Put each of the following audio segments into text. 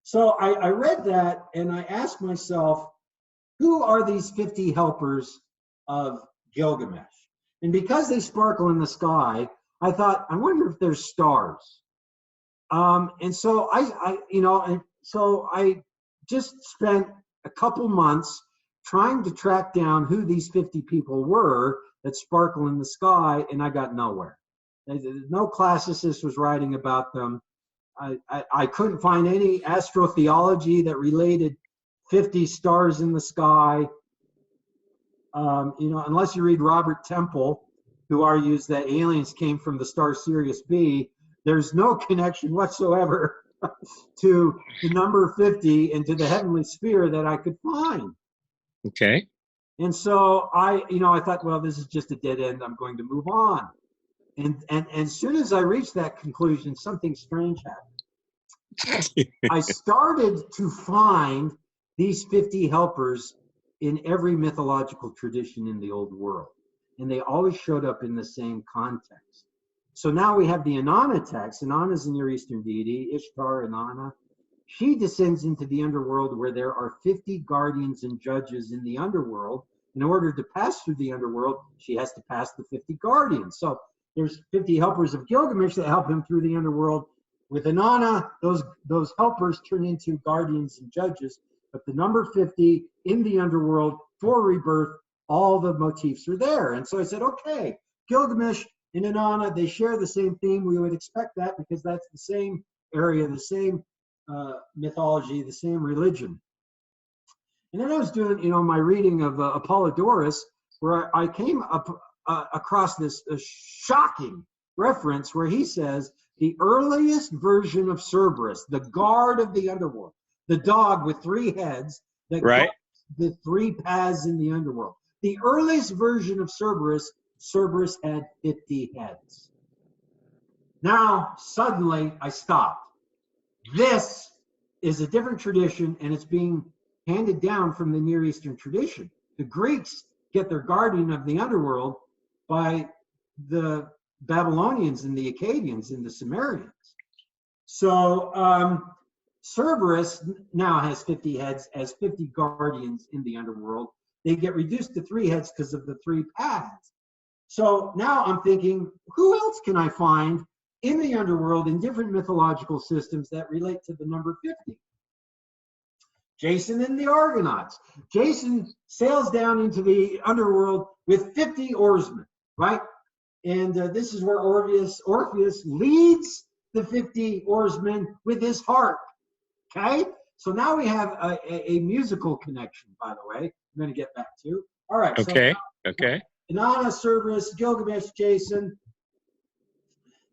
So I read that and I asked myself, who are these 50 helpers of Gilgamesh? And because they sparkle in the sky, I thought, I wonder if there's stars. And so I just spent a couple months trying to track down who these 50 people were that sparkle in the sky, and I got nowhere. No classicist was writing about them. I couldn't find any astrotheology that related 50 stars in the sky. Unless you read Robert Temple, who argues that aliens came from the star Sirius B, there's no connection whatsoever to the number 50 and to the heavenly sphere that I could find. Okay. And so I thought, well, this is just a dead end. I'm going to move on. And as soon as I reached that conclusion, something strange happened. I started to find these 50 helpers in every mythological tradition in the old world. And they always showed up in the same context. So now we have the Inanna text. Inanna is a Near Eastern deity, Ishtar, Inanna. She descends into the underworld where there are 50 guardians and judges in the underworld. In order to pass through the underworld, she has to pass the 50 guardians. So there's 50 helpers of Gilgamesh that help him through the underworld. With Inanna, those helpers turn into guardians and judges. But the number 50 in the underworld for rebirth, all the motifs are there. And so I said, okay, Gilgamesh and Inanna, they share the same theme. We would expect that because that's the same area, the same mythology, the same religion. And then I was doing, my reading of Apollodorus, where I came up across this shocking reference where he says the earliest version of Cerberus, the guard of the underworld, the dog with 3 heads that guards the 3 paths in the underworld. The earliest version of Cerberus had 50 heads. Now, suddenly, I stopped. This is a different tradition, and it's being handed down from the Near Eastern tradition. The Greeks get their guardian of the underworld by the Babylonians and the Akkadians and the Sumerians. So Cerberus now has 50 heads, as 50 guardians in the underworld. They get reduced to 3 heads because of the 3 paths. So now I'm thinking, who else can I find in the underworld in different mythological systems that relate to the number 50? Jason and the Argonauts. Jason sails down into the underworld with 50 oarsmen, right? And this is where Orpheus leads the 50 oarsmen with his harp, okay? So now we have a musical connection, by the way, I'm going to get back to. All right. Okay, so okay. Inanna, Cerberus, Gilgamesh, Jason.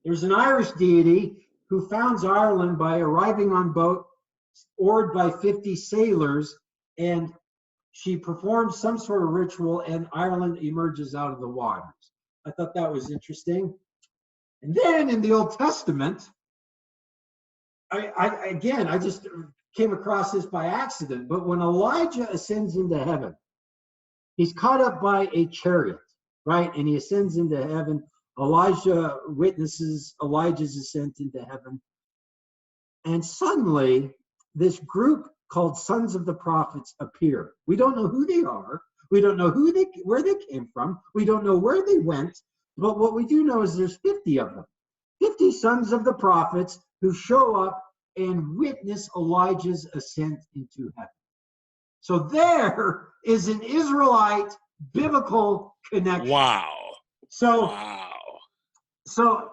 There's an Irish deity who founds Ireland by arriving on boat oared by 50 sailors, and she performs some sort of ritual and Ireland emerges out of the waters. I thought that was interesting. And then in the Old Testament, I just came across this by accident, but when Elijah ascends into heaven, he's caught up by a chariot, right? And he ascends into heaven. Elijah witnesses Elijah's ascent into heaven. And suddenly, this group called Sons of the Prophets appear. We don't know who they are. We don't know where they came from. We don't know where they went. But what we do know is there's 50 of them. 50 sons of the prophets who show up and witness Elijah's ascent into heaven. So there is an Israelite biblical connection. Wow. So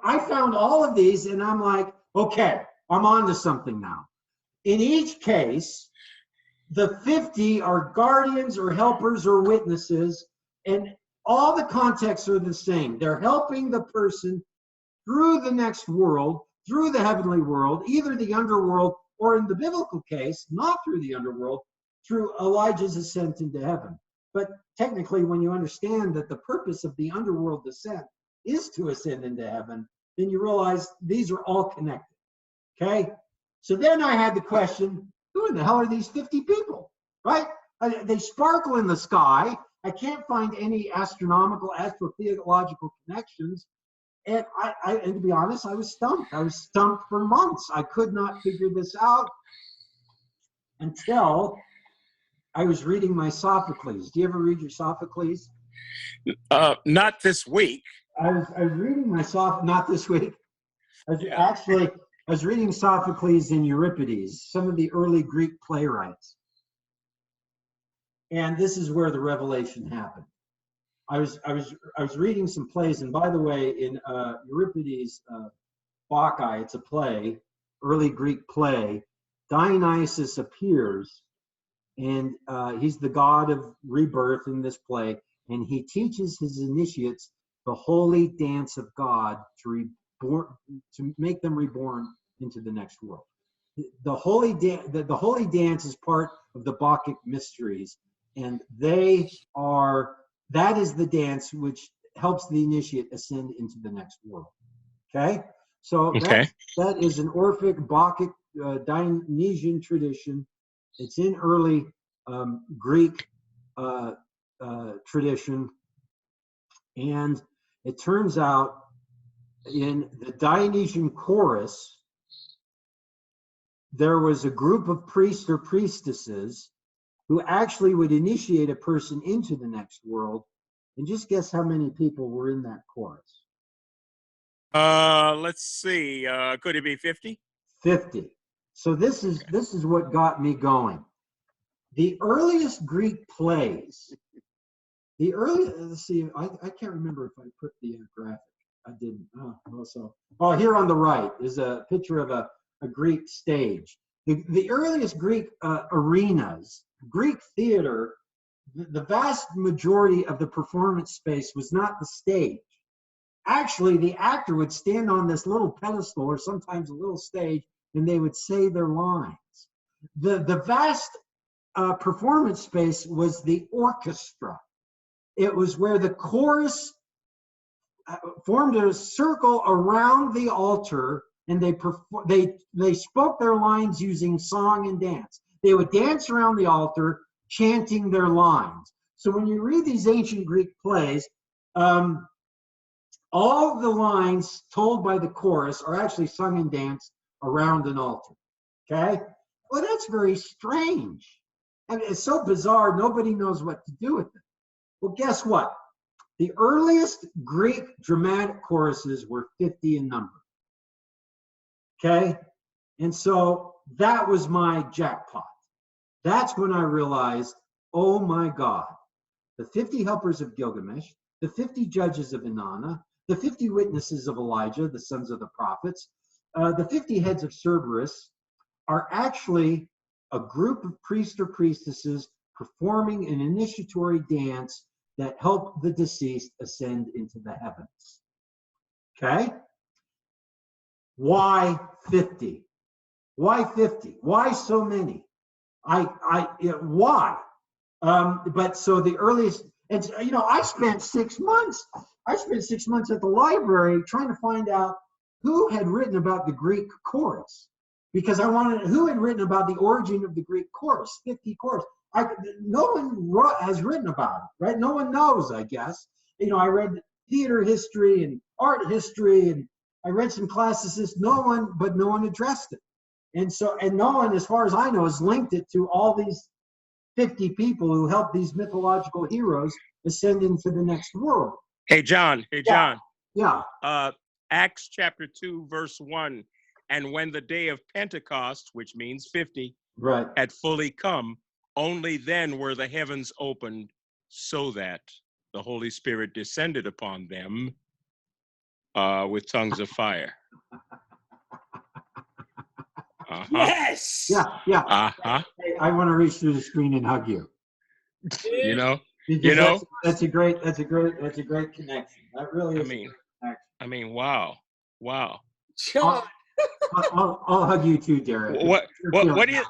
I found all of these and I'm like, okay, I'm on to something now. In each case, the 50 are guardians or helpers or witnesses, and all the contexts are the same. They're helping the person through the next world, through the heavenly world, either the underworld or in the biblical case, not through the underworld, through Elijah's ascent into heaven. But technically, when you understand that the purpose of the underworld descent is to ascend into heaven, then you realize these are all connected, okay? So then I had the question, who in the hell are these 50 people, right? They sparkle in the sky. I can't find any astronomical, astrotheological connections. And and to be honest, I was stumped. I was stumped for months. I could not figure this out. until I was reading my Sophocles. Do you ever read your Sophocles? Not this week. I was reading my not this week. I was reading Sophocles and Euripides, some of the early Greek playwrights. And this is where the revelation happened. I was reading some plays, and by the way, in Euripides' Bacchae, it's a play, early Greek play. Dionysus appears, and he's the god of rebirth in this play, and he teaches his initiates the holy dance of God to make them reborn into the next world. The holy dance is part of the Bacchic mysteries, and that is the dance which helps the initiate ascend into the next world. Okay, so that is an Orphic Bacchic Dionysian tradition. It's in early Greek tradition, and it turns out in the Dionysian Chorus, there was a group of priests or priestesses who actually would initiate a person into the next world. And just guess how many people were in that chorus? Let's see. Could it be 50? 50. So this is what got me going. The earliest Greek plays, let's see, I can't remember if I put the graphic. I didn't. Here on the right is a picture of a Greek stage. The earliest Greek arenas, Greek theater, the vast majority of the performance space was not the stage. Actually, the actor would stand on this little pedestal or sometimes a little stage, and they would say their lines. The vast performance space was the orchestra. It was where the chorus formed a circle around the altar, and they spoke their lines using song and dance. They would dance around the altar, chanting their lines. So when you read these ancient Greek plays, all the lines told by the chorus are actually sung and danced around an altar. Okay? Well, that's very strange. I mean, it's so bizarre, nobody knows what to do with it. Well, guess what? The earliest Greek dramatic choruses were 50 in number. Okay? And so that was my jackpot. That's when I realized, oh my God, the 50 helpers of Gilgamesh, the 50 judges of Inanna, the 50 witnesses of Elijah, the sons of the prophets, the 50 heads of Cerberus are actually a group of priests or priestesses performing an initiatory dance that help the deceased ascend into the heavens. Okay? Why 50? Why 50? Why so many? Why? But so the earliest, and I spent 6 months. I spent 6 months at the library trying to find out who had written about the Greek chorus, because I wanted who had written about the origin of the Greek chorus, 50 chorus. No one has written about it, right? No one knows, I guess. I read theater history and art history, and I read some classicists. No one addressed it. And no one, as far as I know, has linked it to all these 50 people who helped these mythological heroes ascend into the next world. Hey, John. Yeah. Acts chapter 2, verse 1. And when the day of Pentecost, which means 50, right, had fully come, only then were the heavens opened, so that the Holy Spirit descended upon them with tongues of fire. Yes. Yeah. Uh-huh. Hey, I want to reach through the screen and hug you. That's a great connection. That really is. I mean, wow. John. I'll hug you too, Derek. What do you?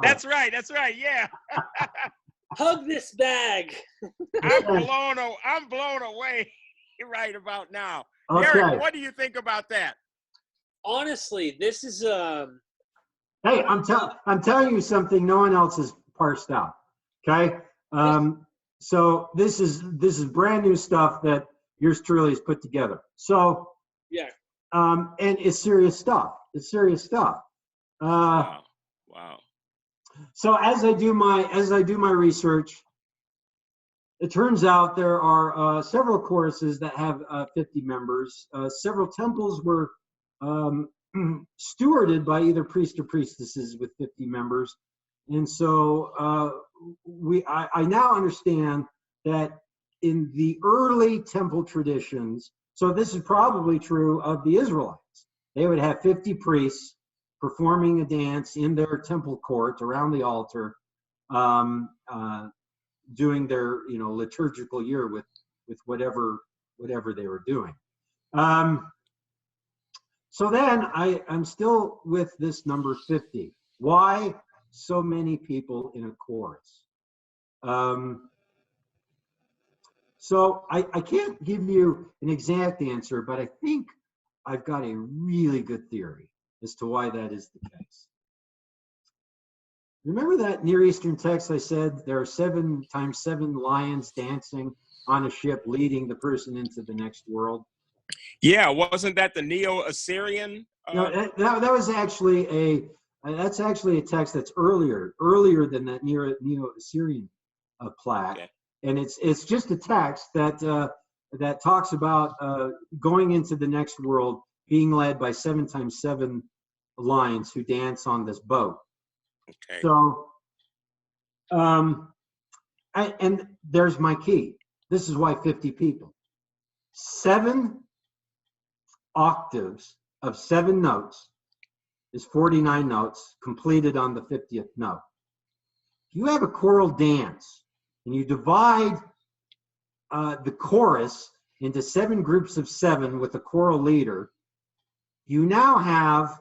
That's right. Yeah. Hug this bag. I'm blown away right about now. Okay. Derek, what do you think about that? Honestly, this is Hey, I'm telling you something no one else has parsed out. Okay. So this is brand new stuff that yours truly has put together. So yeah. And it's serious stuff. Wow. So as I do my research, it turns out there are several choruses that have 50 members. Several temples were stewarded by either priests or priestesses with 50 members. And so I now understand that in the early temple traditions, so this is probably true of the Israelites, they would have 50 priests performing a dance in their temple court around the altar, doing their liturgical year with whatever they were doing. So then I'm still with this number 50. Why so many people in a chorus? So I can't give you an exact answer, but I think I've got a really good theory as to why that is the case. Remember that Near Eastern text I said there are 7 times 7 lions dancing on a ship leading the person into the next world? Yeah, wasn't that the Neo-Assyrian? No, that was actually that's actually a text that's earlier than that Neo-Assyrian plaque, okay. And it's just a text that that talks about going into the next world, being led by 7 times 7 lions who dance on this boat. Okay. So, and there's my key. This is why 50 people. 7 octaves of 7 notes is 49 notes completed on the 50th note. If you have a choral dance and you divide the chorus into 7 groups of 7 with a choral leader, you now have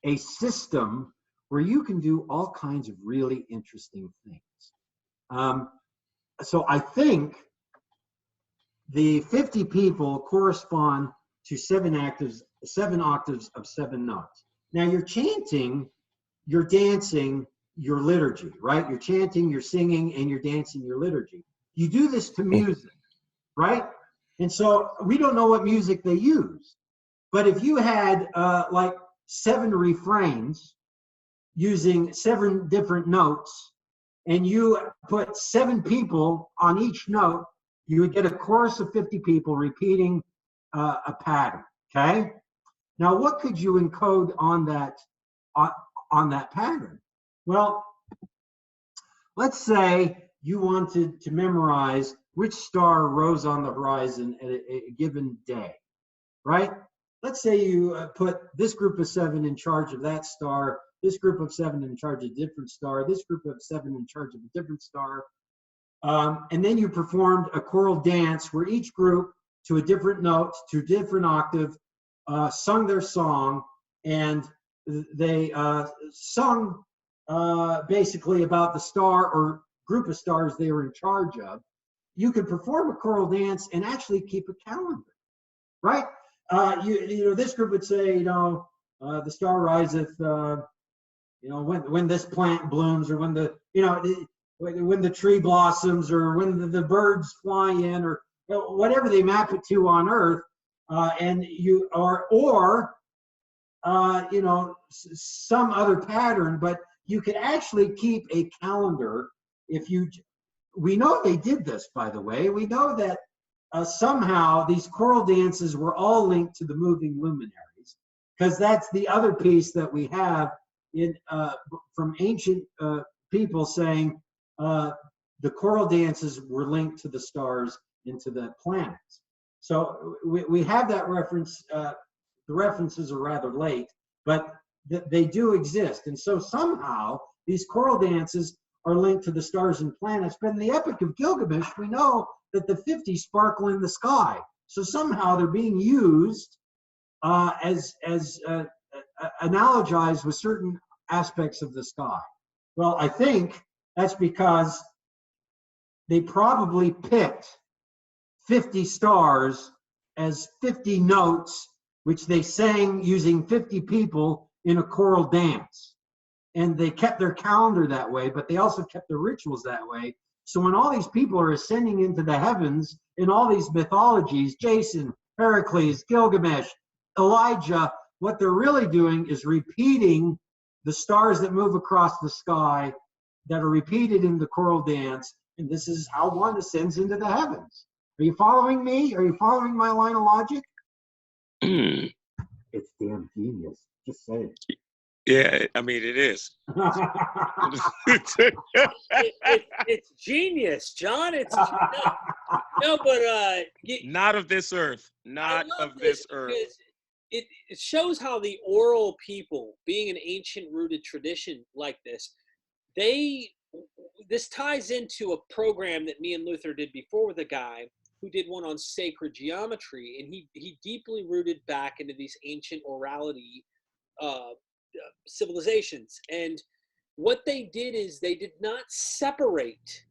a system where you can do all kinds of really interesting things. So I think the 50 people correspond to 7 octaves of 7 notes. Now you're chanting, you're dancing your liturgy, right? You're chanting, you're singing, and you're dancing your liturgy. You do this to music, right? And so we don't know what music they use. But if you had like 7 refrains using 7 different notes, and you put 7 people on each note, you would get a chorus of 50 people repeating a pattern, okay? Now, what could you encode on that pattern? Well, let's say you wanted to memorize which star rose on the horizon at a given day, right? Let's say you put this group of 7 in charge of that star, this group of 7 in charge of a different star, this group of 7 in charge of a different star. And then you performed a choral dance where each group, to a different note, to a different octave, sung their song, and they sung basically about the star or group of stars they were in charge of. You could perform a choral dance and actually keep a calendar, right? This group would say, the star riseth, when this plant blooms, or when when the tree blossoms, or when the birds fly in, or whatever they map it to on Earth, and you or some other pattern, but you could actually keep a calendar if you. We know they did this, by the way. We know that somehow these choral dances were all linked to the moving luminaries, because that's the other piece that we have in from ancient people saying the choral dances were linked to the stars and to the planets. So we have that reference. The references are rather late, but they do exist. And so somehow these choral dances are linked to the stars and planets. But in the Epic of Gilgamesh, we know that the 50 sparkle in the sky. So somehow they're being used as analogized with certain aspects of the sky. Well, I think that's because they probably picked 50 stars as 50 notes, which they sang using 50 people in a choral dance. And they kept their calendar that way, but they also kept their rituals that way. So when all these people are ascending into the heavens in all these mythologies, Jason, Heracles, Gilgamesh, Elijah, what they're really doing is repeating the stars that move across the sky that are repeated in the choral dance, and this is how one ascends into the heavens. Are you following me? Are you following my line of logic? It's damn genius. Just say it. Yeah, I mean, it is. It's genius, John. It's no, but not of this earth. Not of this earth. It shows how the oral people, being an ancient rooted tradition like this, this ties into a program that me and Luther did before with a guy who did one on sacred geometry, and he deeply rooted back into these ancient orality civilizations. And what they did is they did not separate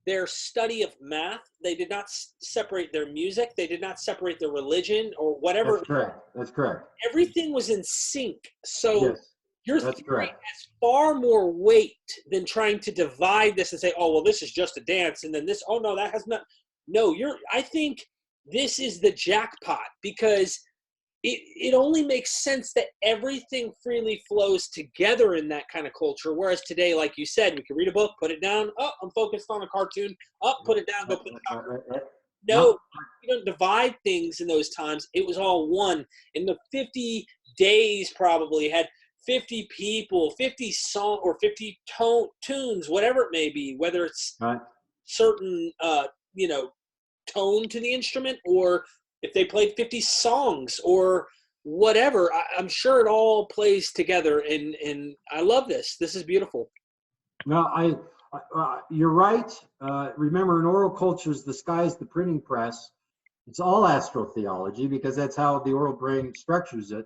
their study of math. They did not separate their music. They did not separate their religion or whatever. That's correct. That's correct. Everything was in sync. So yes, your theory has far more weight than trying to divide this and say, oh, well, this is just a dance. And then this, oh, no, that has not. No, I think this is the jackpot, because it only makes sense that everything freely flows together in that kind of culture. Whereas today, like you said, we can read a book, put it down. Oh, I'm focused on a cartoon. Oh, put it down, go put it down. No, you don't divide things in those times. It was all one. In the 50 days probably had 50 people, 50 songs, or 50 tunes, whatever it may be, whether it's certain, tone to the instrument, or if they played 50 songs or whatever. I'm sure it all plays together, and I love this. This is beautiful. No, you're right. Remember, in oral cultures, the sky is the printing press. It's all astrotheology, because that's how the oral brain structures it.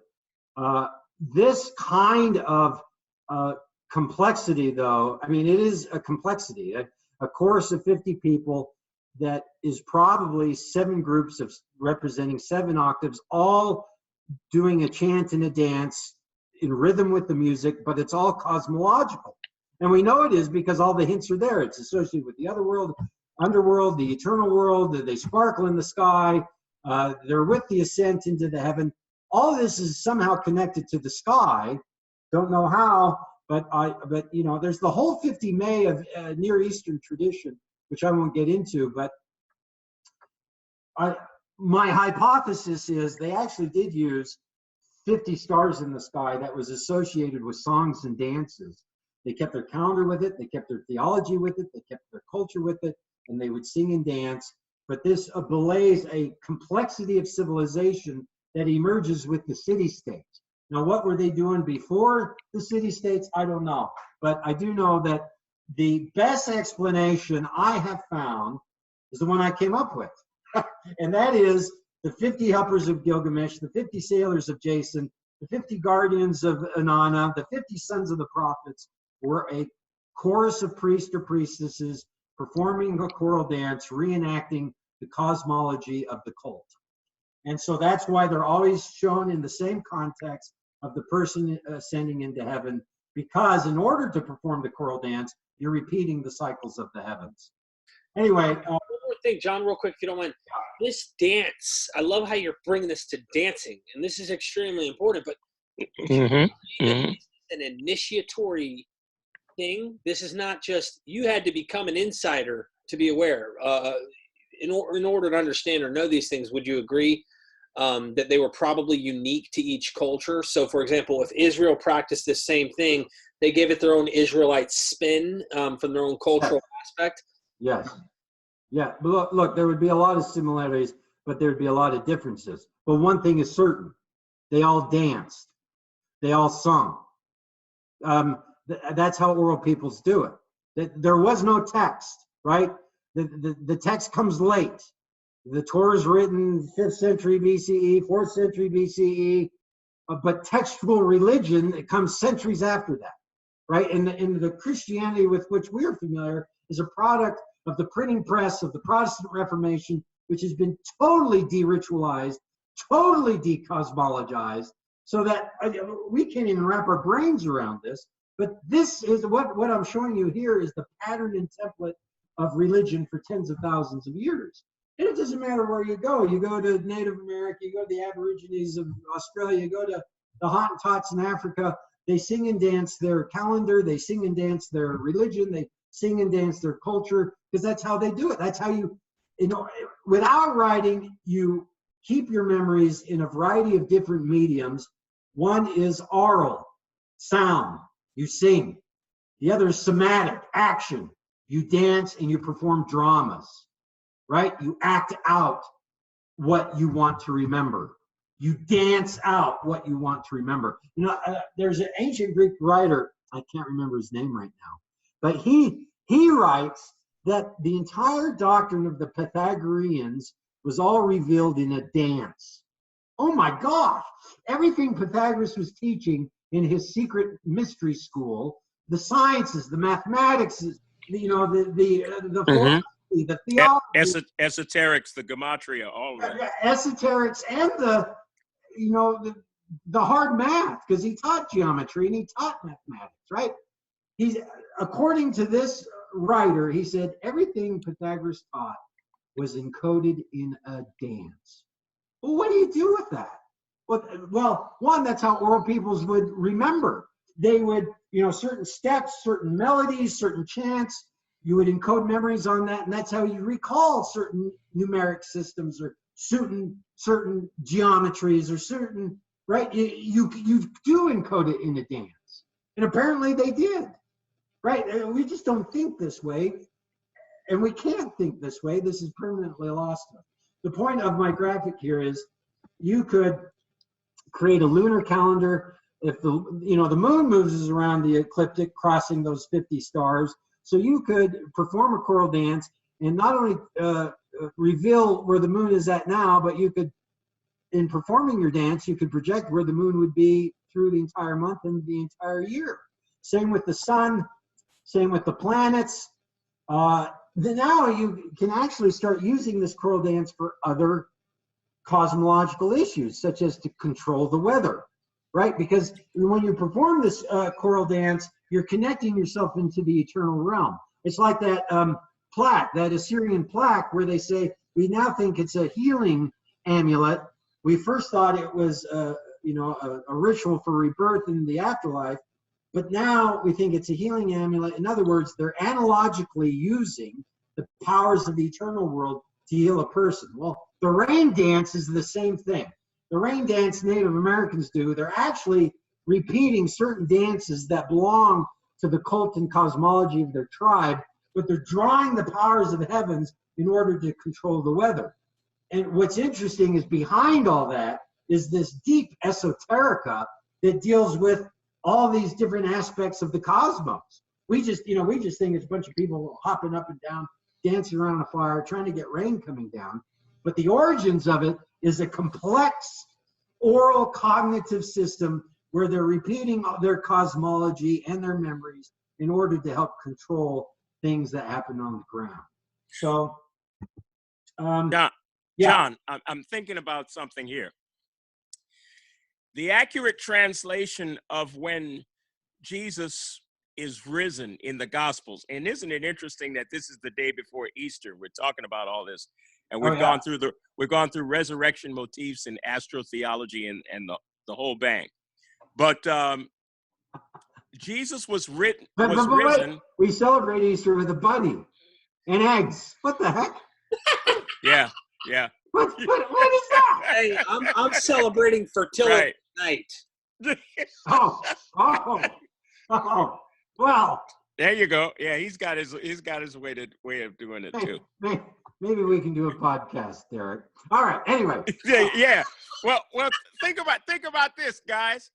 This kind of complexity, though, I mean, it is a complexity. A chorus of 50 people that is probably 7 groups of representing 7 octaves, all doing a chant and a dance in rhythm with the music, but it's all cosmological. And we know it is because all the hints are there. It's associated with the other world, underworld, the eternal world. They sparkle in the sky. They're with the ascent into the heaven. All this is somehow connected to the sky. Don't know how, but there's the whole 50 May of Near Eastern tradition, which I won't get into, but my hypothesis is they actually did use 50 stars in the sky that was associated with songs and dances. They kept their calendar with it, they kept their theology with it, they kept their culture with it, and they would sing and dance. But this belays a complexity of civilization that emerges with the city-states. Now, what were they doing before the city-states? I don't know. But I do know that the best explanation I have found is the one I came up with. And that is the 50 Helpers of Gilgamesh, the 50 Sailors of Jason, the 50 Guardians of Inanna, the 50 Sons of the Prophets were a chorus of priests or priestesses performing a choral dance, reenacting the cosmology of the cult. And so that's why they're always shown in the same context of the person ascending into heaven, because in order to perform the choral dance, you're repeating the cycles of the heavens. Anyway. One more thing, John, real quick, if you don't mind. This dance, I love how you're bringing this to dancing, and this is extremely important, but this is an initiatory thing. This is not just, you had to become an insider to be aware. In order to understand or know these things, would you agree that they were probably unique to each culture? So, for example, if Israel practiced this same thing, they gave it their own Israelite spin from their own cultural aspect? Yes. Yeah, but look, there would be a lot of similarities, but there would be a lot of differences. But one thing is certain. They all danced. They all sung. That's how oral peoples do it. There was no text, right? The text comes late. The Torah is written 5th century BCE, 4th century BCE, but textual religion, it comes centuries after that, right? And the Christianity with which we're familiar is a product of the printing press of the Protestant Reformation, which has been totally de-ritualized, totally de-cosmologized, so that we can't even wrap our brains around this. But this is what I'm showing you here is the pattern and template of religion for tens of thousands of years. And it doesn't matter where you go. You go to Native America, you go to the Aborigines of Australia, you go to the Hottentots in Africa. They sing and dance their calendar. They sing and dance their religion. They sing and dance their culture, because that's how they do it. That's how you know, without writing, you keep your memories in a variety of different mediums. One is oral, sound, you sing. The other is somatic, action. You dance and you perform dramas, right? You act out what you want to remember. You dance out what you want to remember. You know, there's an ancient Greek writer, I can't remember his name right now, but he writes that the entire doctrine of the Pythagoreans was all revealed in a dance. Oh my gosh! Everything Pythagoras was teaching in his secret mystery school, the sciences, the mathematics, you know, the philosophy, the theology, esoterics, the gematria, all of that. Esoterics, and the, you know, the hard math, because he taught geometry and he taught mathematics, right? He's, according to this writer, he said everything Pythagoras taught was encoded in a dance. Well, what do you do with that? Well, one, that's how oral peoples would remember. They would, you know, certain steps, certain melodies, certain chants, you would encode memories on that, and that's how you recall certain numeric systems or certain geometries or certain, right? You do encode it in a dance. And apparently they did, right? We just don't think this way, and we can't think this way. This is permanently lost to us. The point of my graphic here is you could create a lunar calendar. If the moon moves around the ecliptic, crossing those 50 stars, so you could perform a choral dance and not only reveal where the moon is at now, but you could, in performing your dance, you could project where the moon would be through the entire month and the entire year. Same with the sun, same with the planets. Then now you can actually start using this choral dance for other cosmological issues, such as to control the weather, right? Because when you perform this choral dance, you're connecting yourself into the eternal realm. It's like that plaque, that Assyrian plaque, where they say, we now think it's a healing amulet. We first thought it was a ritual for rebirth in the afterlife, but now we think it's a healing amulet. In other words, they're analogically using the powers of the eternal world to heal a person. Well, the rain dance is the same thing. The rain dance Native Americans do, they're actually repeating certain dances that belong to the cult and cosmology of their tribe, but they're drawing the powers of the heavens in order to control the weather. And what's interesting is behind all that is this deep esoterica that deals with all these different aspects of the cosmos. We just think it's a bunch of people hopping up and down, dancing around a fire, trying to get rain coming down. But the origins of it is a complex oral cognitive system where they're repeating their cosmology and their memories in order to help control things that happen on the ground. So, John, I'm thinking about something here. The accurate translation of when Jesus is risen in the Gospels, and isn't it interesting that this is the day before Easter? We're talking about all this, and we've gone through resurrection motifs in astrotheology and the whole bang. But Jesus was risen. Wait, we celebrate Easter with a bunny and eggs. What the heck? Yeah. What is that? Hey, I'm celebrating fertility tonight. Oh, well. There you go. Yeah, he's got his way of doing it too. Maybe we can do a podcast, Derek. All right. Anyway. Yeah. Well, think about this, guys.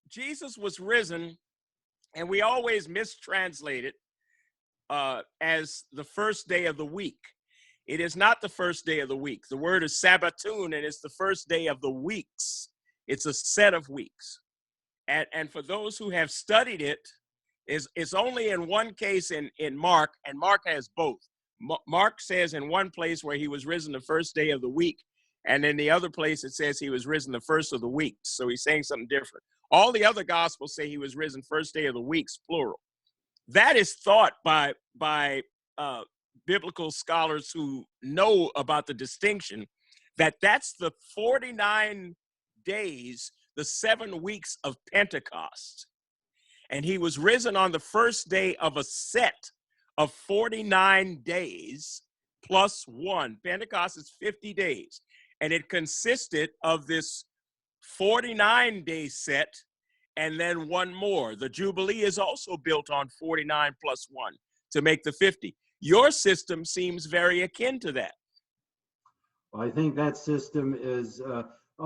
Jesus was risen, and we always mistranslate it as the first day of the week. It is not the first day of the week. The word is Sabbatun, and it's the first day of the weeks. It's a set of weeks. And for those who have studied it, it's only in one case in Mark, and Mark has both. Mark says in one place where he was risen the first day of the week, and in the other place it says he was risen the first of the weeks. So he's saying something different. All the other gospels say he was risen first day of the weeks, plural. That is thought by biblical scholars who know about the distinction, that's the 49 days the 7 weeks of Pentecost. And he was risen on the first day of a set of 49 days plus 1. Pentecost is 50 days. And it consisted of this 49-day set and then one more. The Jubilee is also built on 49 plus 1 to make the 50. Your system seems very akin to that. Well, I think that system is,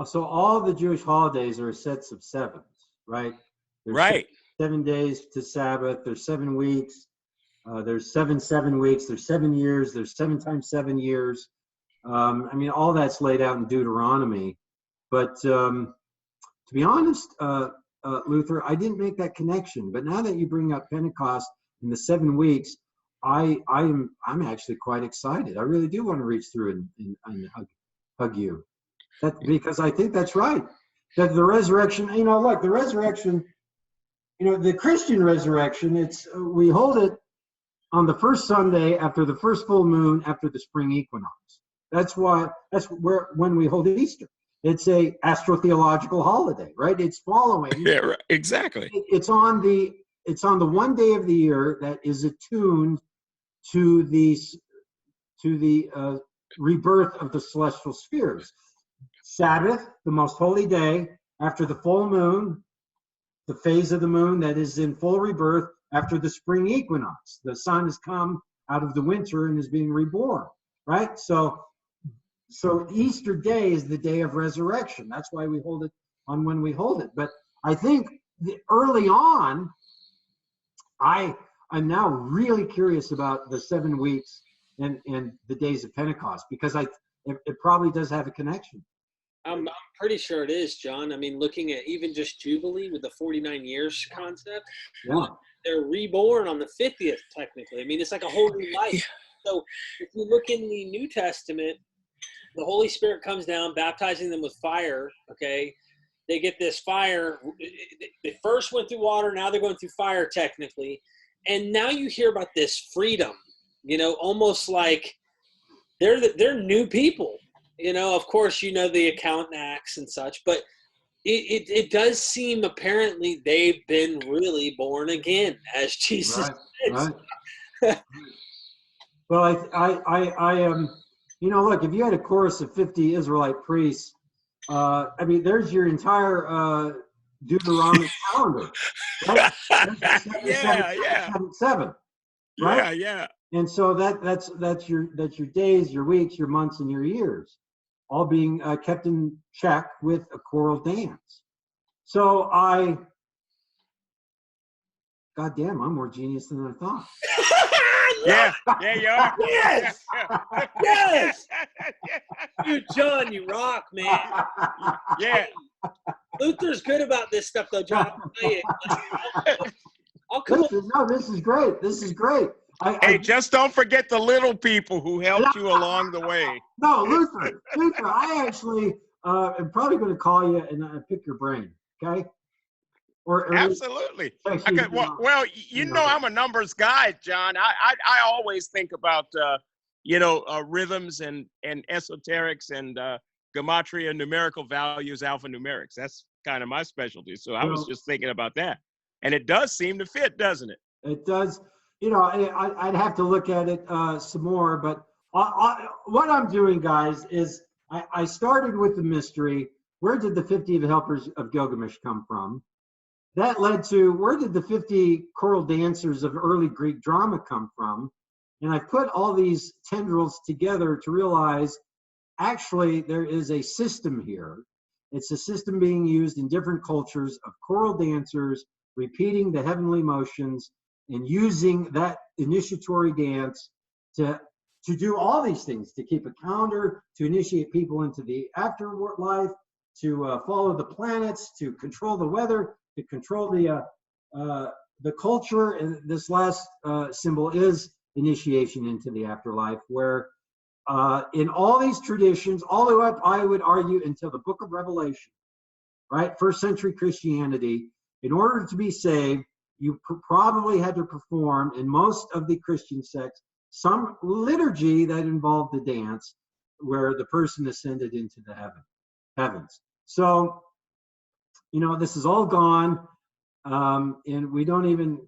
so all the Jewish holidays are sets of 7s, right? There's Right. 7 days to Sabbath, there's 7 weeks, there's 7 weeks, there's 7 years, there's 7 times 7 years. I mean, all that's laid out in Deuteronomy. But to be honest, Luther, I didn't make that connection. But now that you bring up Pentecost in the 7 weeks, I'm actually quite excited. I really do want to reach through and hug you. Because I think that's right. That the resurrection, look, the resurrection, the Christian resurrection, we hold it on the first Sunday after the first full moon after the spring equinox. That's when we hold Easter. It's a astrotheological holiday, right? It's following. Yeah, right. Exactly. It's on the one day of the year that is attuned to the rebirth of the celestial spheres. Sabbath, the most holy day, after the full moon, the phase of the moon that is in full rebirth after the spring equinox. The sun has come out of the winter and is being reborn, right? So Easter Day is the day of resurrection. That's why we hold it on when we hold it. But I think early on, I'm now really curious about the 7 weeks and the days of Pentecost, because it probably does have a connection. I'm pretty sure it is, John. I mean, looking at even just Jubilee with the 49 years concept, Yeah. they're reborn on the 50th, technically. I mean, it's like a whole new life. So if you look in the New Testament, the Holy Spirit comes down, baptizing them with fire, okay? They get this fire. They first went through water, now they're going through fire, technically. And now you hear about this freedom, almost like they're new people. Of course, the accountant acts and such, but it does seem apparently they've been really born again, as Jesus said. Right. Well, I look, if you had a chorus of 50 Israelite priests, there's your entire Deuteronomic calendar, right? Yeah. 7, right? Yeah. And so that's your days, your weeks, your months, and your years, all being kept in check with a choral dance. So goddamn, I'm more genius than I thought. Yeah, you are. Yes! Yes! Dude, John, you rock, man. Yeah. Luther's good about this stuff, though, John. I'll tell you. I'll come up. No, this is great. This is great. Hey, just don't forget the little people who helped you along the way. No, Luther, I actually am probably going to call you and pick your brain, okay? Or Absolutely. actually, Okay. Well, I'm a numbers guy, John. I always think about rhythms and esoterics and gematria, numerical values, alphanumerics. That's kind of my specialty. So I was just thinking about that, and it does seem to fit, doesn't it? It does. I'd have to look at it some more, but what I'm doing, guys, is I started with the mystery. Where did the 50 Helpers of Gilgamesh come from? That led to, where did the 50 choral dancers of early Greek drama come from? And I put all these tendrils together to realize, actually, there is a system here. It's a system being used in different cultures of choral dancers repeating the heavenly motions and using that initiatory dance to do all these things, to keep a calendar, to initiate people into the afterlife, to follow the planets, to control the weather, to control the culture. And this last symbol is initiation into the afterlife, where in all these traditions, all the way up, I would argue, until the book of Revelation, right? First century Christianity, in order to be saved, you probably had to perform, in most of the Christian sects, some liturgy that involved the dance, where the person ascended into the heavens. So this is all gone, and we don't even,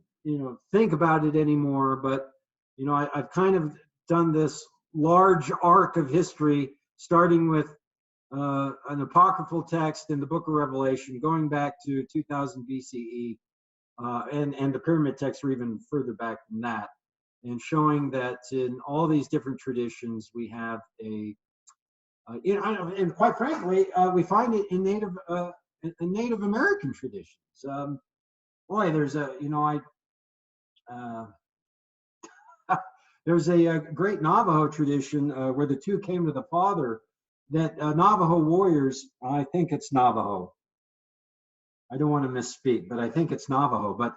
think about it anymore. But, I've kind of done this large arc of history, starting with an apocryphal text in the Book of Revelation, going back to 2000 BCE, and the pyramid texts were even further back than that, and showing that in all these different traditions we have and quite frankly, we find it in Native American traditions. There's there's a great Navajo tradition where the two came to the Father. That Navajo warriors, I think it's Navajo. I don't want to misspeak, but I think it's Navajo. But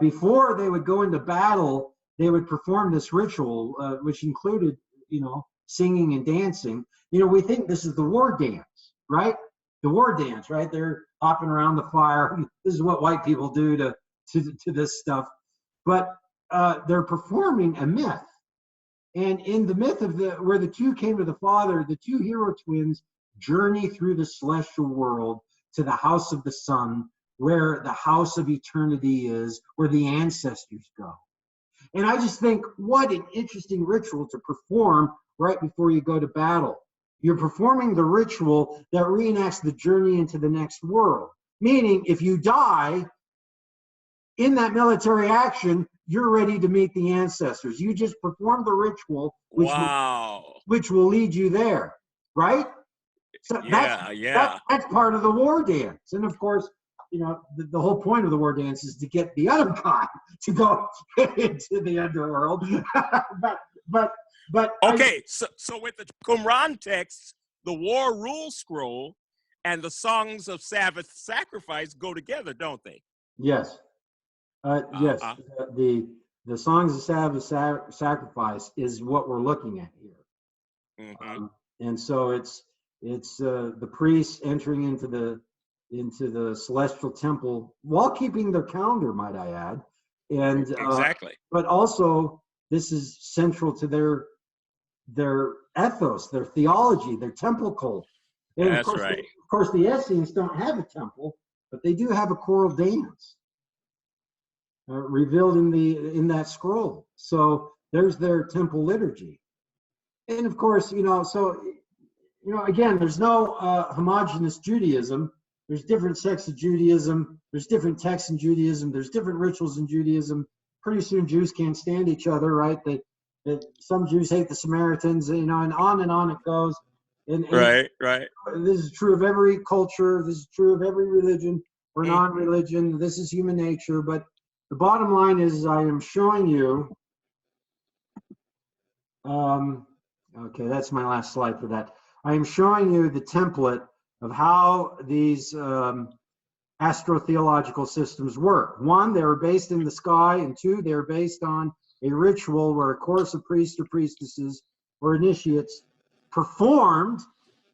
before they would go into battle, they would perform this ritual, which included, singing and dancing. We think this is the war dance, right? The war dance, right? They're hopping around the fire. This is what white people do to this stuff. But they're performing a myth. And in the myth of where the two came to the Father, the two hero twins journey through the celestial world to the house of the sun, where the house of eternity is, where the ancestors go. And I just think, what an interesting ritual to perform right before you go to battle. You're performing the ritual that reenacts the journey into the next world. Meaning, if you die in that military action, you're ready to meet the ancestors. You just perform the ritual, which will lead you there, right? So that's part of the war dance. And of course, the whole point of the war dance is to get the other guy to go into the underworld. but okay, so with the Qumran texts, the war rule scroll and the songs of Sabbath sacrifice go together, don't they? Yes. Yes. The songs of Sabbath sacrifice is what we're looking at here. Mm-hmm. And so it's the priests entering into the celestial temple while keeping their calendar, might I add. And exactly. But also, this is central to their ethos, their theology, their temple cult. And That's right. Of course, the Essenes don't have a temple, but they do have a choral dance revealed in that scroll. So there's their temple liturgy. And of course, again, there's no homogeneous Judaism. There's different sects of Judaism. There's different texts in Judaism. There's different rituals in Judaism. Pretty soon Jews can't stand each other, right? That some Jews hate the Samaritans, and on it goes. And right. This is true of every culture. This is true of every religion or non-religion. This is human nature. But the bottom line is, I am showing you. Okay, that's my last slide for that. I am showing you the template of how these astrotheological systems work. One, they are based in the sky, and two, they are based on a ritual where a chorus of priests or priestesses or initiates performed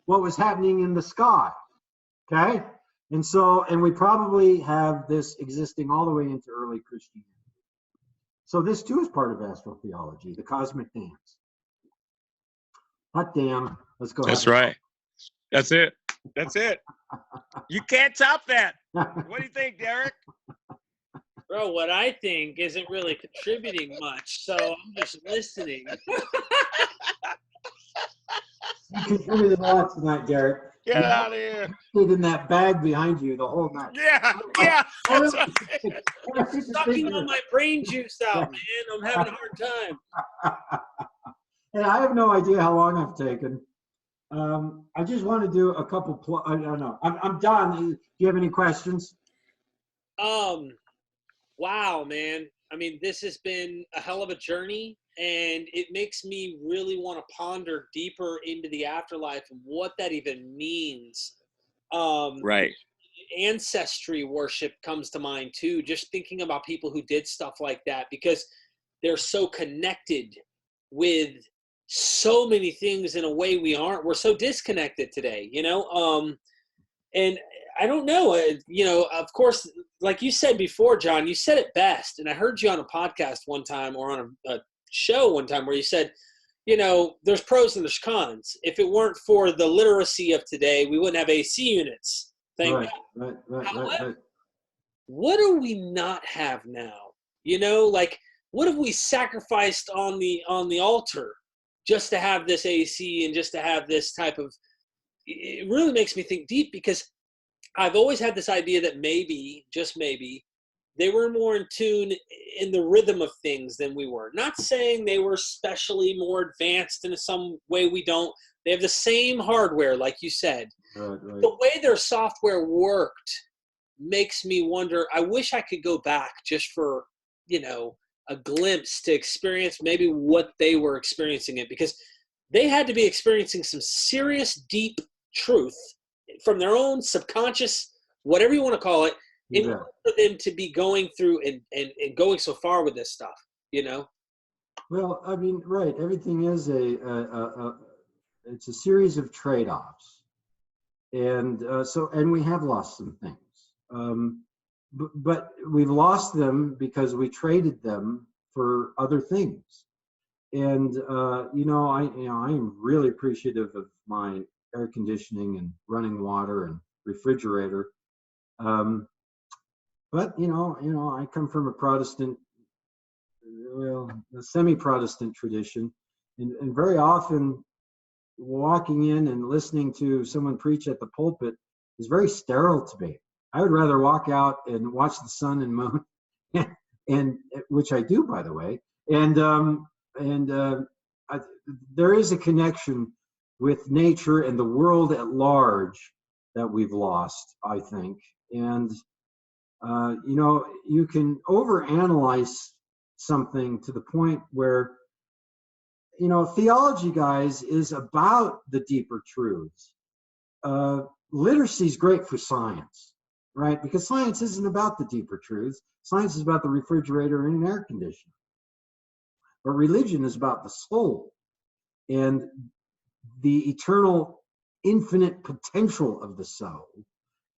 what was happening in the sky. Okay? And we probably have this existing all the way into early Christianity. So this too is part of astrotheology, the cosmic dance. Hot damn. Let's go. That's right. That's it. You can't top that. What do you think, Derek? Bro, what I think isn't really contributing much, so I'm just listening. You contributed a lot tonight, Derek. Get out of here. Stayed in that bag behind you the whole night. Yeah. That's right. I'm sucking all my brain juice out, man. I'm having a hard time. And I have no idea how long I've taken. I just want to do a couple. I don't know. I'm done. Do you have any questions? Wow, man. I mean, this has been a hell of a journey, and it makes me really want to ponder deeper into the afterlife and what that even means. Right. Ancestry worship comes to mind too. Just thinking about people who did stuff like that, because they're so connected with so many things in a way we aren't. We're so disconnected today, and I don't know, of course, like you said before, John, you said it best. And I heard you on a podcast one time, or on a show one time, where you said, there's pros and there's cons. If it weren't for the literacy of today, we wouldn't have AC units. Thank right, God. right. However, what do we not have now? You know, like what have we sacrificed on the altar just to have this AC and just to have this type of? It really makes me think deep, because I've always had this idea that maybe, just maybe, they were more in tune in the rhythm of things than we were. Not saying they were especially more advanced in some way we don't. They have the same hardware, like you said. Right. The way their software worked makes me wonder. I wish I could go back just for, a glimpse to experience maybe what they were experiencing it, because they had to be experiencing some serious, deep truth from their own subconscious, whatever you want to call it, in order for them to be going through and going so far with this stuff, Well, I mean, right. Everything is it's a series of trade-offs. And and we have lost some things. But we've lost them because we traded them for other things. And I am really appreciative of my air conditioning and running water and refrigerator. But I come from a Protestant, a semi-Protestant tradition, and very often walking in and listening to someone preach at the pulpit is very sterile to me. I would rather walk out and watch the sun and moon, and which I do, by the way. There is a connection with nature and the world at large that we've lost, I think. And you can overanalyze something to the point where theology, guys, is about the deeper truths. Literacy is great for science, right? Because science isn't about the deeper truths. Science is about the refrigerator and an air conditioner. But religion is about the soul and the eternal, infinite potential of the soul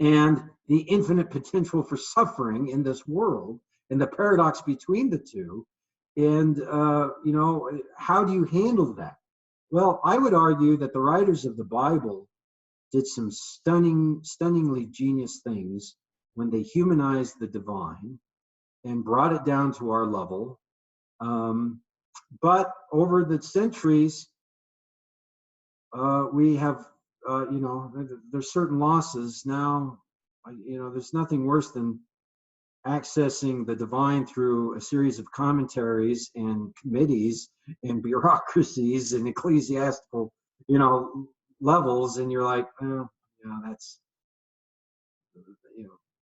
and the infinite potential for suffering in this world and the paradox between the two. And, how do you handle that? Well, I would argue that the writers of the Bible did some stunningly genius things when they humanized the divine and brought it down to our level. But over the centuries, we have, there's certain losses. Now, there's nothing worse than accessing the divine through a series of commentaries and committees and bureaucracies and ecclesiastical, levels, and you're like,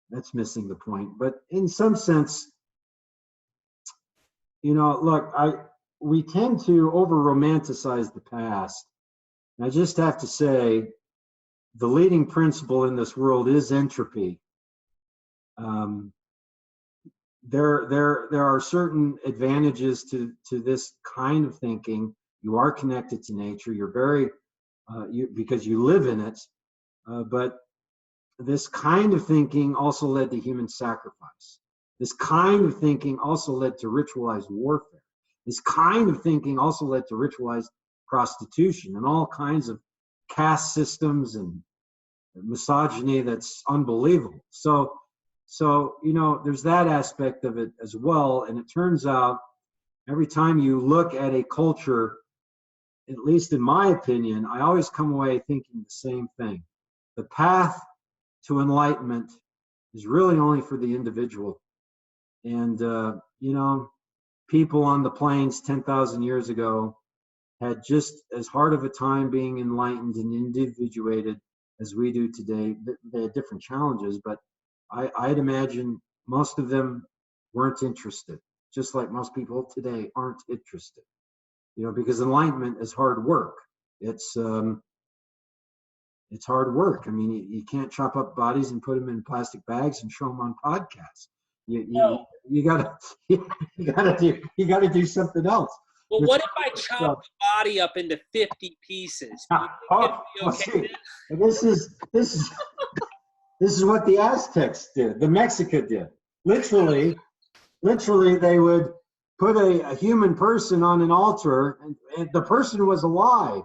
that's missing the point. But in some sense, look, we tend to over romanticize the past. And I just have to say, the leading principle in this world is entropy. There are certain advantages to this kind of thinking. You are connected to nature. You're very because you live in it. But this kind of thinking also led to human sacrifice. This kind of thinking also led to ritualized warfare. This kind of thinking also led to ritualized prostitution and all kinds of caste systems and misogyny that's unbelievable. So there's that aspect of it as well. And it turns out every time you look at a culture, at least in my opinion, I always come away thinking the same thing. The path to enlightenment is really only for the individual. And, people on the plains 10,000 years ago had just as hard of a time being enlightened and individuated as we do today. They had different challenges, but I'd imagine most of them weren't interested, just like most people today aren't interested, because enlightenment is hard work. It's hard work. I mean, you can't chop up bodies and put them in plastic bags and show them on podcasts. You gotta do something else. Well, what if I chop the body up into 50 pieces? This is what the Aztecs did. The Mexica did. Literally, they would put a human person on an altar, and the person was alive,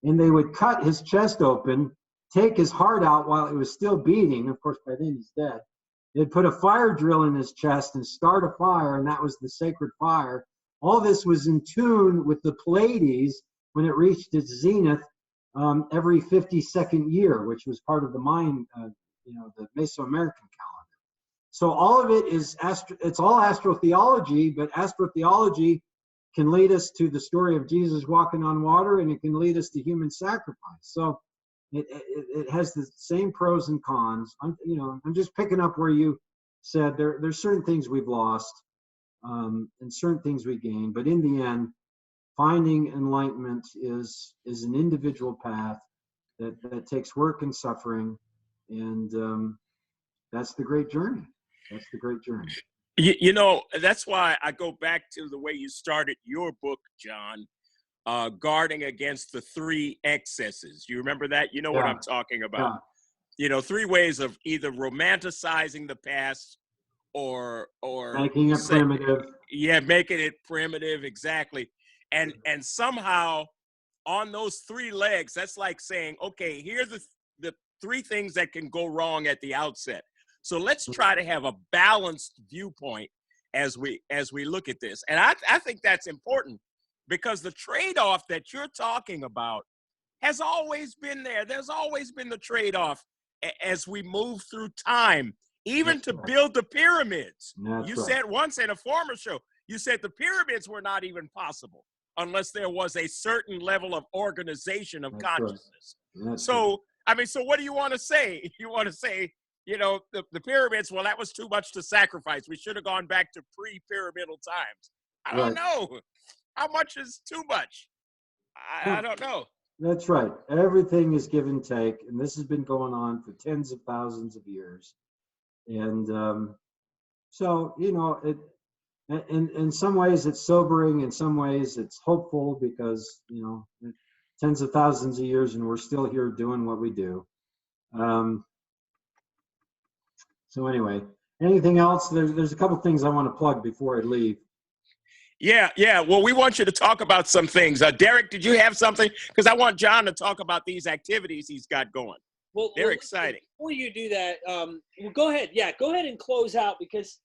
and they would cut his chest open, take his heart out while it was still beating. Of course, by then he's dead. They'd put a fire drill in his chest and start a fire, and that was the sacred fire. All this was in tune with the Pleiades when it reached its zenith every 52nd year, which was part of the Mayan, the Mesoamerican calendar. So all of it is, it's all astrotheology, but astrotheology can lead us to the story of Jesus walking on water, and it can lead us to human sacrifice. So it has the same pros and cons. I'm just picking up where you said there's certain things we've lost and certain things we gain, but in the end, finding enlightenment is an individual path that takes work and suffering, and that's the great journey. That's the great journey. That's why I go back to the way you started your book, John, guarding against the three excesses. You remember that? You know what I'm talking about. Yeah. 3 ways of either romanticizing the past or making it primitive. Yeah, making it primitive, exactly. And somehow on those 3 legs, that's like saying, okay, here's the 3 things that can go wrong at the outset. So let's try to have a balanced viewpoint as we look at this. And I think that's important, because the trade-off that you're talking about has always been there. There's always been the trade-off as we move through time, even to build the pyramids. You said once in a former show, you said the pyramids were not even possible unless there was a certain level of organization of consciousness. So what do you want to say? You want to say, the pyramids, well, that was too much to sacrifice. We should have gone back to pre-pyramidal times. I don't know. How much is too much? I don't know. That's right. Everything is give and take, and this has been going on for tens of thousands of years. And so, in some ways it's sobering, in some ways it's hopeful, because, tens of thousands of years and we're still here doing what we do. So anyway, anything else? There's a couple things I want to plug before I leave. Yeah. Well, we want you to talk about some things. Derek, did you have something? Because I want John to talk about these activities he's got going. Well, they're exciting. Before you do that, go ahead. Yeah, go ahead and close out, because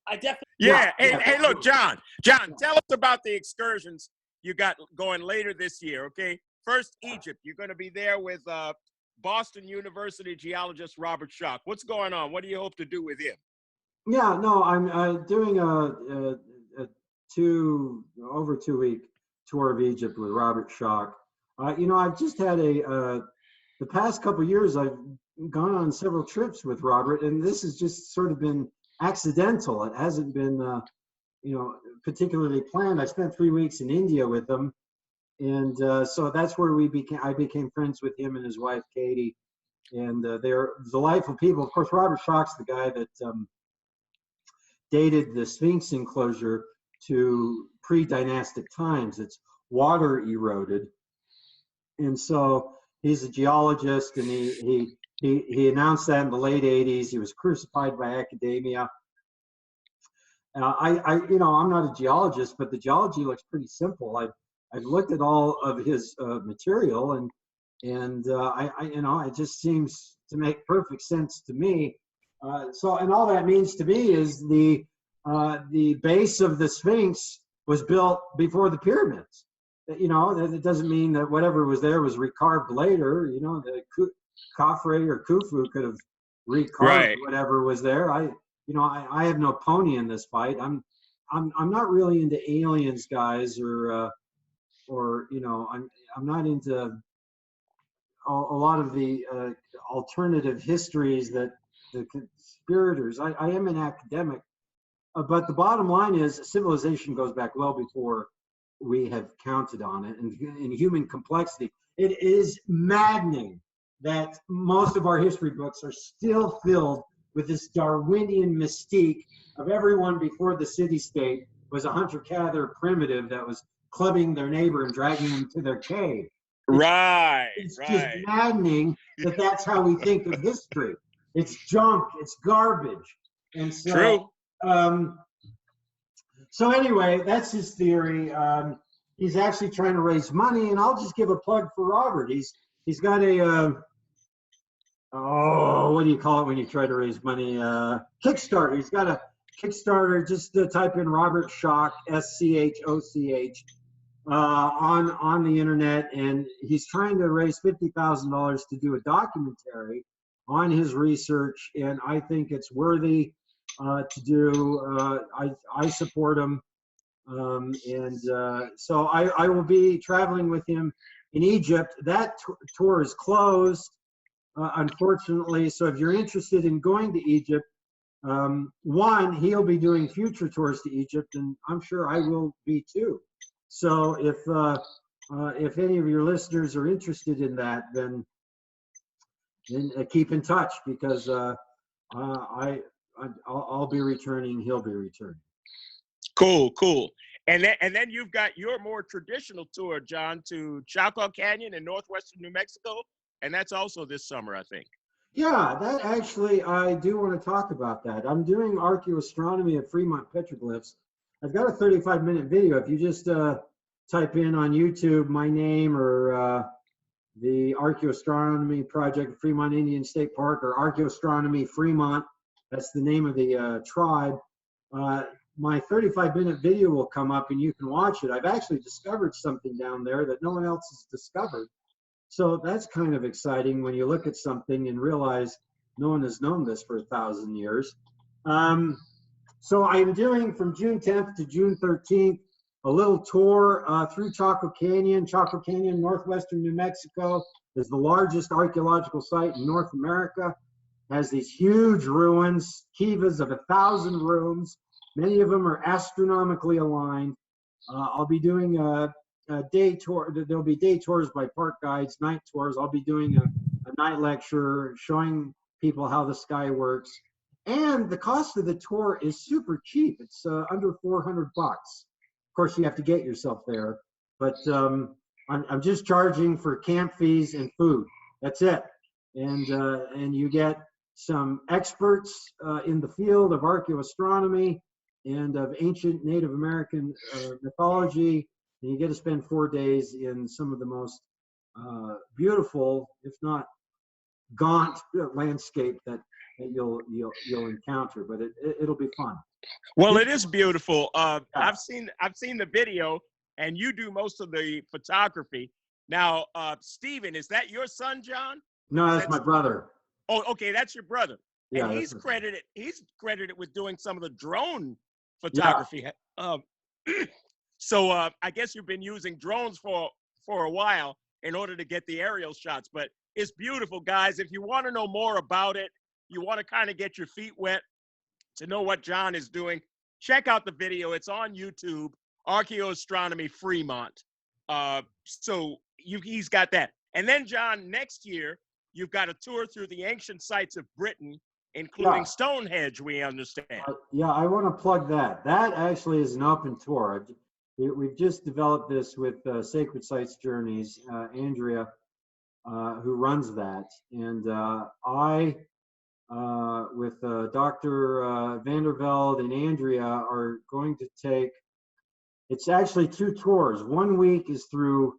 I definitely. Yeah. Hey, look, John, tell us about the excursions you got going later this year. Okay. First, Egypt. You're going to be there with Boston University geologist Robert Schoch. What's going on? What do you hope to do with him? Yeah, no, I'm doing a over 2 week tour of Egypt with Robert Schoch. I've just had the past couple of years, I've gone on several trips with Robert, and this has just sort of been accidental. It hasn't been, particularly planned. I spent 3 weeks in India with him, and so that's where I became friends with him and his wife Katie, and they're delightful people. Of course, Robert Schoch's the guy that dated the Sphinx enclosure to pre-dynastic times. It's water eroded, and so he's a geologist, and he announced that in the late 80s. He was crucified by academia. I'm not a geologist, but the geology looks pretty simple. I've looked at all of his material, and it just seems to make perfect sense to me. And all that means to me is the base of the Sphinx was built before the pyramids. It doesn't mean that whatever was there was recarved later. The Khafre or Khufu could have recarved whatever was there. I have no pony in this fight. I'm not really into aliens, guys, or I'm not into a lot of the alternative histories that the conspirators. I am an academic, but the bottom line is civilization goes back well before we have counted on it, and in human complexity. It is maddening that most of our history books are still filled with this Darwinian mystique of everyone before the city-state was a hunter-gatherer primitive that was clubbing their neighbor and dragging them to their cave. It's just maddening that that's how we think of history. It's junk. It's garbage. And so, true. So anyway, that's his theory. He's actually trying to raise money, and I'll just give a plug for Robert. He's got a oh, what do you call it when you try to raise money? Kickstarter. He's got a Kickstarter. Just type in Robert Schoch, SCHOCH, on the internet, and he's trying to raise $50,000 to do a documentary on his research, and I think it's worthy to do. I support him, so I will be traveling with him in Egypt. That tour is closed, unfortunately. So if you're interested in going to Egypt, one, he'll be doing future tours to Egypt, and I'm sure I will be too. So if any of your listeners are interested in that, then keep in touch, because I'll be returning. He'll be returning. Cool, cool. And then you've got your more traditional tour, John, to Chaco Canyon in northwestern New Mexico, and that's also this summer, I think. Yeah, that actually, I do want to talk about that. I'm doing archaeoastronomy of Fremont petroglyphs. I've got a 35-minute video. If you just type in on YouTube my name, or the Archaeoastronomy Project at Fremont Indian State Park, or Archaeoastronomy Fremont, that's the name of the tribe, my 35-minute video will come up and you can watch it. I've actually discovered something down there that no one else has discovered. So that's kind of exciting when you look at something and realize no one has known this for 1,000 years. So I'm doing from June 10th to June 13th a little tour through Chaco Canyon. Chaco Canyon, northwestern New Mexico, is the largest archaeological site in North America. Has these huge ruins, kivas of 1,000 rooms. Many of them are astronomically aligned. I'll be doing a day tour. There'll be day tours by park guides, night tours. I'll be doing a night lecture showing people how the sky works. And the cost of the tour is super cheap. It's under $400. Of course, you have to get yourself there. But I'm just charging for camp fees and food. That's it. And you get some experts in the field of archaeoastronomy and of ancient Native American mythology, and you get to spend 4 days in some of the most beautiful, if not gaunt, landscape that you'll encounter. But it'll be fun. Well, it is beautiful. I've seen the video, and you do most of the photography. Now, Stephen, is that your son, John? No, that's my brother. Oh, okay, that's your brother. Yeah, and he's credited with doing some of the drone photography. Yeah. So I guess you've been using drones for a while in order to get the aerial shots, but it's beautiful, guys. If you want to know more about it, you want to kind of get your feet wet to know what John is doing, check out the video. It's on YouTube, Archaeoastronomy Fremont. So he's got that. And then, John, next year, you've got a tour through the ancient sites of Britain, including Stonehenge, we understand. Yeah, I want to plug that. That actually is an open tour. We've just developed this with Sacred Sites Journeys, Andrea, who runs that. And I, with Dr. Vandervelde and Andrea, are going to take, it's actually 2 tours. 1 week is through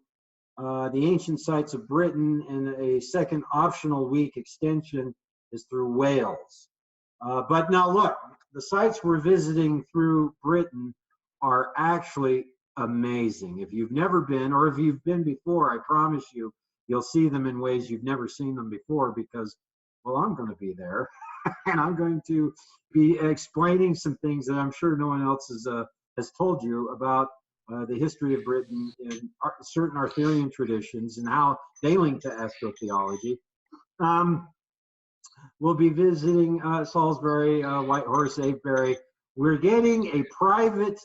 the ancient sites of Britain, and a second optional week extension is through Wales. But now look, the sites we're visiting through Britain are actually amazing. If you've never been, or if you've been before, I promise you'll see them in ways you've never seen them before, because, well, I'm going to be there and I'm going to be explaining some things that I'm sure no one else has told you about the history of Britain and certain Arthurian traditions and how they link to astrotheology. We'll be visiting Salisbury, Whitehorse, Avebury. We're getting a private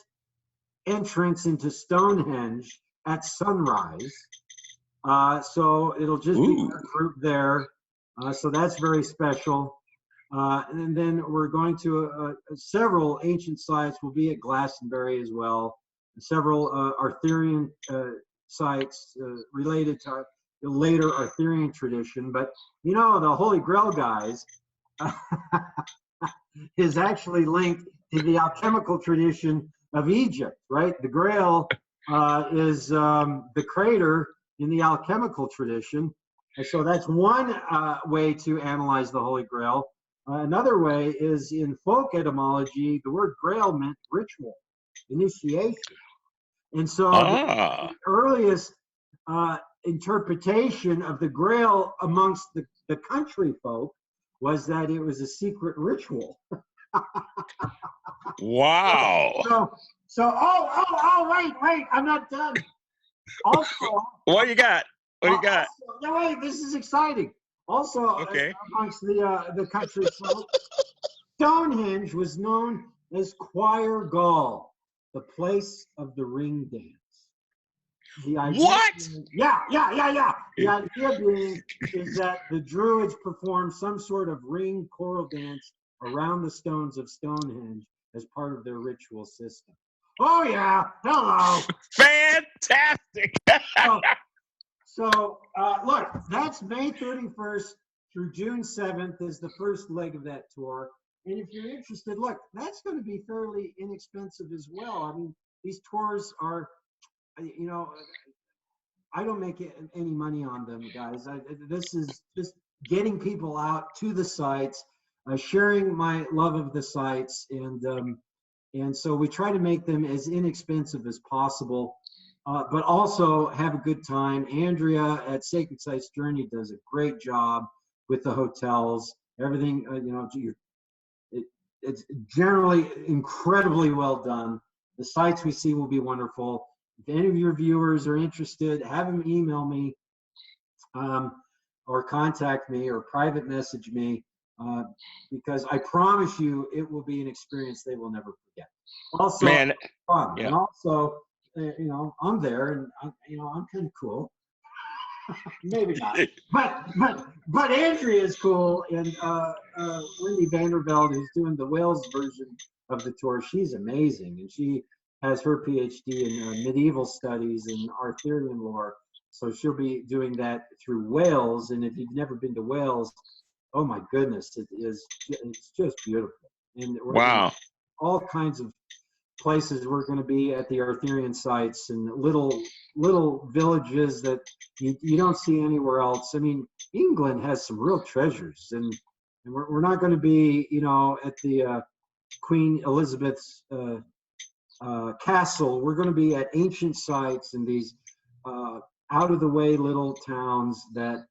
entrance into Stonehenge at sunrise. So it'll just be a group there. So that's very special. And then we're going to several ancient sites. We'll be at Glastonbury as well. Several Arthurian sites related to the later Arthurian tradition. But, you know, the Holy Grail, guys, is actually linked to the alchemical tradition of Egypt, right? The Grail is the crater in the alchemical tradition. And so that's one way to analyze the Holy Grail. Another way is in folk etymology, the word grail meant ritual, initiation. And so the earliest interpretation of the Grail amongst the country folk was that it was a secret ritual. Wow. So, wait, I'm not done. Also, what you got? What do you got? No, wait, this is exciting. Also, Okay. amongst the country folk, Stonehenge was known as Choir Gall, the place of the ring dance. The idea What? Yeah. The idea being is that the Druids performed some sort of ring choral dance around the stones of Stonehenge as part of their ritual system. Oh yeah, hello. Fantastic. So look, that's May 31st through June 7th is the first leg of that tour. And if you're interested, look, that's going to be fairly inexpensive as well. I mean, these tours are, you know, I don't make any money on them, guys. This is just getting people out to the sites, sharing my love of the sites, and so we try to make them as inexpensive as possible, but also have a good time. Andrea at Sacred Sites Journey does a great job with the hotels. Everything, it's generally incredibly well done. The sites we see will be wonderful. If any of your viewers are interested, have them email me or contact me or private message me, because I promise you it will be an experience they will never forget. Also, Man, fun. yeah. And also, I'm there and I'm kind of cool. Maybe not, but Andrea is cool, and Wendy Vanderveld, who's doing the Wales version of the tour, she's amazing, and she has her PhD in medieval studies and Arthurian lore, so she'll be doing that through Wales. And if you've never been to Wales, oh my goodness, it's just beautiful. And Wow. All kinds of places. We're going to be at the Arthurian sites and little villages that you don't see anywhere else. I mean, England has some real treasures, and we're not going to be, at the Queen Elizabeth's castle. We're going to be at ancient sites and these out of the way little towns that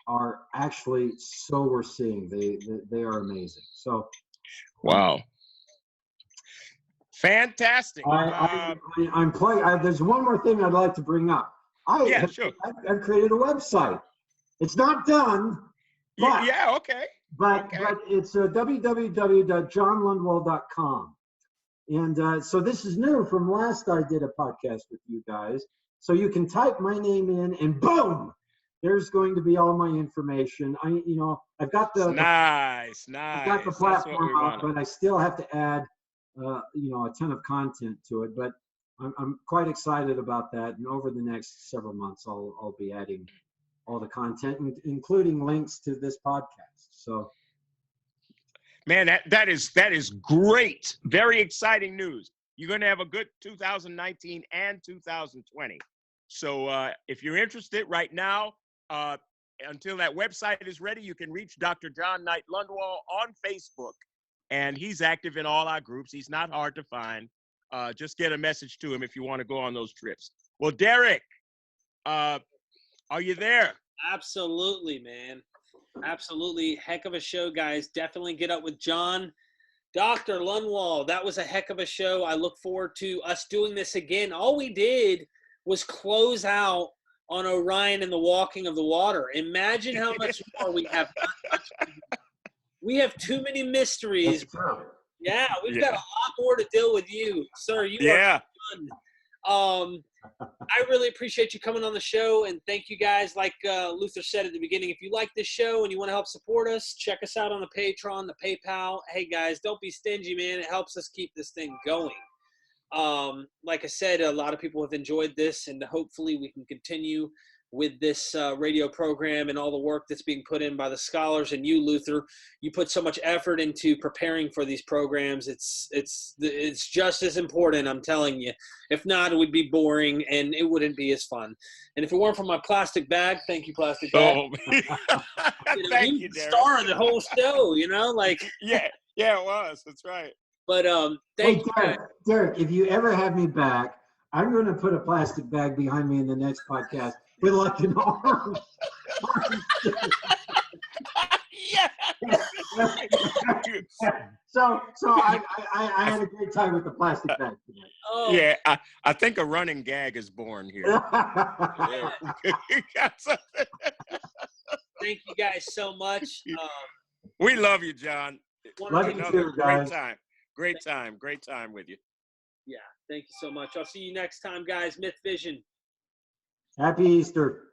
are actually so worth seeing. They are amazing. So, wow. Fantastic. I'm playing. There's one more thing I'd like to bring up. Sure. I've created a website. It's not done. But, yeah. Okay. But it's www.johnlundwall.com. And so this is new from last I did a podcast with you guys. So you can type my name in, and boom, there's going to be all my information. I've got the nice. I've got the platform up, but I still have to add a ton of content to it. But I'm quite excited about that. And over the next several months, I'll be adding all the content, including links to this podcast. So, man, that is great. Very exciting news. You're going to have a good 2019 and 2020. So if you're interested right now, until that website is ready, you can reach Dr. John Knight Lundwall on Facebook, and he's active in all our groups. He's not hard to find. Just get a message to him if you want to go on those trips. Well, Derek, are you there? Absolutely, man. Absolutely. Heck of a show, guys. Definitely get up with John. Dr. Lundwall, that was a heck of a show. I look forward to us doing this again. All we did was close out on Orion and the Walking of the Water. Imagine how much more we have. We have too many mysteries. Yeah, we've got a lot more to deal with you, sir. You are fun. I really appreciate you coming on the show, and thank you guys. Like Luther said at the beginning, if you like this show and you want to help support us, check us out on the Patreon, the PayPal. Hey guys, don't be stingy, man. It helps us keep this thing going. Like I said, a lot of people have enjoyed this, and hopefully we can continue with this radio program and all the work that's being put in by the scholars, and you, Luther. You put so much effort into preparing for these programs. It's just as important, I'm telling you. If not, it would be boring and it wouldn't be as fun. And if it weren't for my plastic bag, thank you, plastic bag. Thank you, Derek. Star of the whole show, Yeah, it was. That's right. But thank you. Derek, if you ever have me back, I'm going to put a plastic bag behind me in the next podcast with like an arm. Yeah. So I had a great time with the plastic bag tonight. Oh. Yeah, I think a running gag is born here. Thank you guys so much. We love you, John. Love you too, guys. Great time with you. Yeah, thank you so much. I'll see you next time, guys. MythVision. Happy Easter.